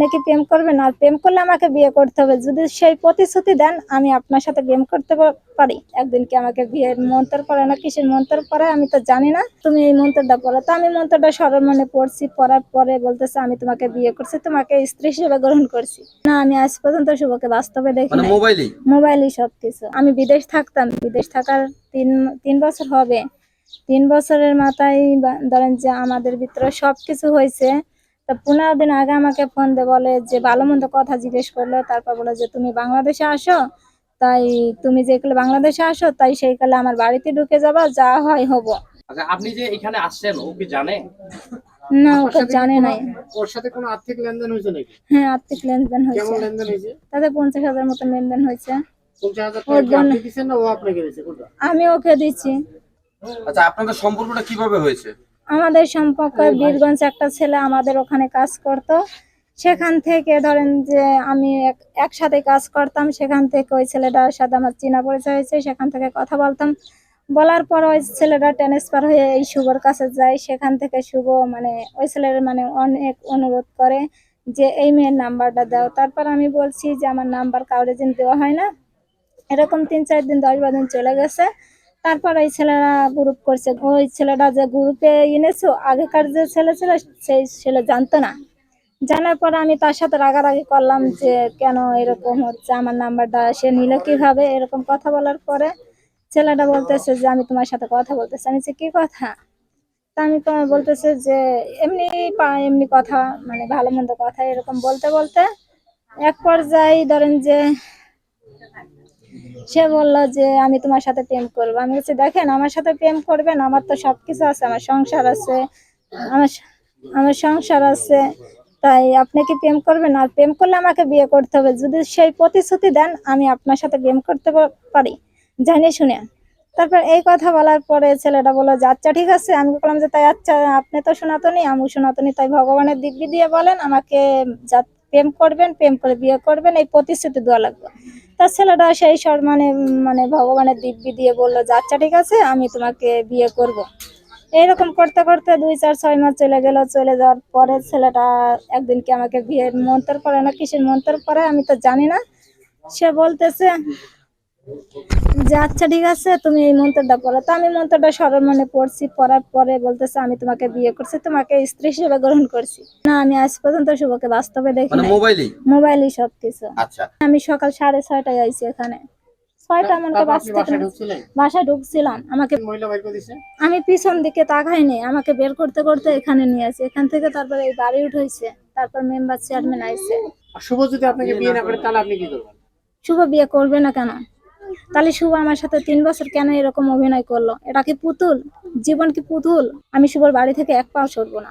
আপনি কি প্রেম করবেন? আর প্রেম করলে আমাকে বিয়ে করতে হবে। যদি সেই প্রতিশ্রুতি দেন আমি আপনার সাথে প্রেম করতে পারি। একদিন কি আমাকে বিয়ের মন্ত্র পড়ে না কিসের মন্ত্র পড়ে আমি তো জানি না। তুমি এই মন্ত্রটা পড়ো। তো আমি মন্ত্রটা সরল মনে পড়ছি। পড়ার পরে বলতেছে আমি তোমাকে বিয়ে করছি, তোমাকে স্ত্রী হিসেবে গ্রহণ করছি। না আমি আজ পর্যন্ত শুভকে বাস্তবে দেখি নাই। মোবাইলেই সবকিছু। আমি বিদেশ থাকতাম। বিদেশ থাকার তিন বছর হবে। 3 বছরের মাথায় ধরেন যে আমাদের ভিতরে সবকিছু হয়েছে। তা 15 দিন আগে আমাকে ফোন দিয়ে বলে যে ভালো মন্দ কথা জিজ্ঞেস করলো, তারপর বলে যে তুমি বাংলাদেশে আসো, তাই তুমি যে কালে বাংলাদেশে আসো তাই সেই কালে আমার বাড়িতে ঢুকে যাবা, যা হয় হবো। আচ্ছা, আপনি যে এখানে আসছেন ও কি জানে? না ওকে জানে নাই। ওর সাথে কোনো আর্থিক লেনদেন হয়েছে নাকি? হ্যাঁ আর্থিক লেনদেন হয়েছে। কেমন লেনদেন হয়েছে? তাদের 50,000 মতো লেনদেন হয়েছে। 50,000 টাকা কি আপনি দিচ্ছেন না ও আপনাকে দিয়েছে? কোনটা? আমি ওকে দিচ্ছি। আচ্ছা, আপনাদের সম্পর্কটা কিভাবে হয়েছে? আমাদের সম্পর্ক বীরগঞ্জ একটা ছেলে আমাদের ওখানে কাজ করতো। সেখান থেকে ধরেন যে আমি একসাথে কাজ করতাম। সেখান থেকে ওই ছেলেটার সাথে আমার চেনা পরিচয় হয়েছে। সেখান থেকে কথা বলতাম। বলার পর ওই ছেলেটা ট্রান্সফার হয়ে এই শুভর কাছে যায়। সেখান থেকে শুভ মানে ওই ছেলের মানে অনেক অনুরোধ করে যে এই মেয়ের নাম্বারটা দাও। তারপর আমি বলছি যে আমার নাম্বার কাউরে যেন দেওয়া হয় না। এরকম 3-4 দিন 10-12 দিন চলে গেছে। তারপর এই ছেলেরা গ্রুপ করছে। ওই ছেলেটা যে গ্রুপে এনেছো আগেকার যে ছেলে ছিল সেই ছেলে জানতো না। জানার পর আমি তার সাথে রাগারাগি করলাম যে কেন এরকম হচ্ছে, আমার নাম্বারটা সে নিল কিভাবে, এরকম কথা বলার পরে ছেলেটা বলতেছে যে আমি তোমার সাথে কথা বলতেছি। আমি বলছি কি কথা? তা আমি বলতেছে যে এমনি এমনি কথা মানে ভালো মন্দ কথা এরকম বলতে বলতে এক পর্যায়ে ধরেন যে সে বলল যে আমি তোমার সাথে প্রেম করবো। আমি বলছি দেখেন আমার সাথে প্রেম করবেন, আমার তো সবকিছু আছে, আমার সংসার আছে, আমার আমার সংসার আছে, তাই আপনি কি প্রেম করবেন? আর প্রেম করলে আমাকে বিয়ে করতে হবে। যদি সেই প্রতিশ্রুতি দেন আমি আপনার সাথে প্রেম করতে পারি, জানি শুনে। তারপর এই কথা বলার পরে ছেলেটা বললো যে আচ্ছা ঠিক আছে। আমি বললাম যে তাই আচ্ছা আপনি তো সনাতনী আমি সনাতনী, তাই ভগবানের দিব্যি দিয়ে বলেন আমাকে যা প্রেম করবেন, প্রেম করে বিয়ে করবেন, এই প্রতিশ্রুতি দেওয়া লাগবে। তার ছেলেটা সেই মানে মানে ভগবানের দিব্যি দিয়ে বললো যে আচ্ছা ঠিক আছে আমি তোমাকে বিয়ে করব। এইরকম করতে করতে 2-4-6 মাস চলে গেল। চলে যাওয়ার পরে ছেলেটা একদিন কি আমাকে বিয়ের মন্ত্র পড়ে না কিসের মন্ত্র পড়ে আমি তো জানি না। সে বলতেছে যে আচ্ছা ঠিক আছে তুমি এই মন্ত্রটা পড়ো। তো আমি মন্ত্রটা সরল মনে পড়ছি। পড়ার পরে বলতেছে আমি তোমাকে বিয়ে করছি, তোমাকে স্ত্রী হিসেবে গ্রহণ করছি। না আমি আজ পর্যন্ত শুভকে বাস্তবে দেখি নাই। মোবাইলেই সবকিছু। আচ্ছা, আমি সকাল 6:30টায় আইছি এখানে। 6টা মনে করে বাসায় ঢুকছিলাম। আমাকে মহিলা বাইর করে দিছে? আমি পিছন দিকে তাকাইনি, আমাকে বের করতে করতে এখানে নিয়ে আসি। এখান থেকে তারপরে এই বাড়ি উঠাইছে। তারপর মেম্বার চেয়ারম্যান আইছে। আর শুভ যদি আপনাকে বিয়ে না করে তাহলে আপনি কি করবেন? শুভ বিয়ে করবে না কেন? তাহলে শুভ আমার সাথে 3 বছর কেন এরকম অভিনয় করলো? এটা কি পুতুল? জীবন কি পুতুল? আমি শুভর বাড়ি থেকে এক পাও সরবো না।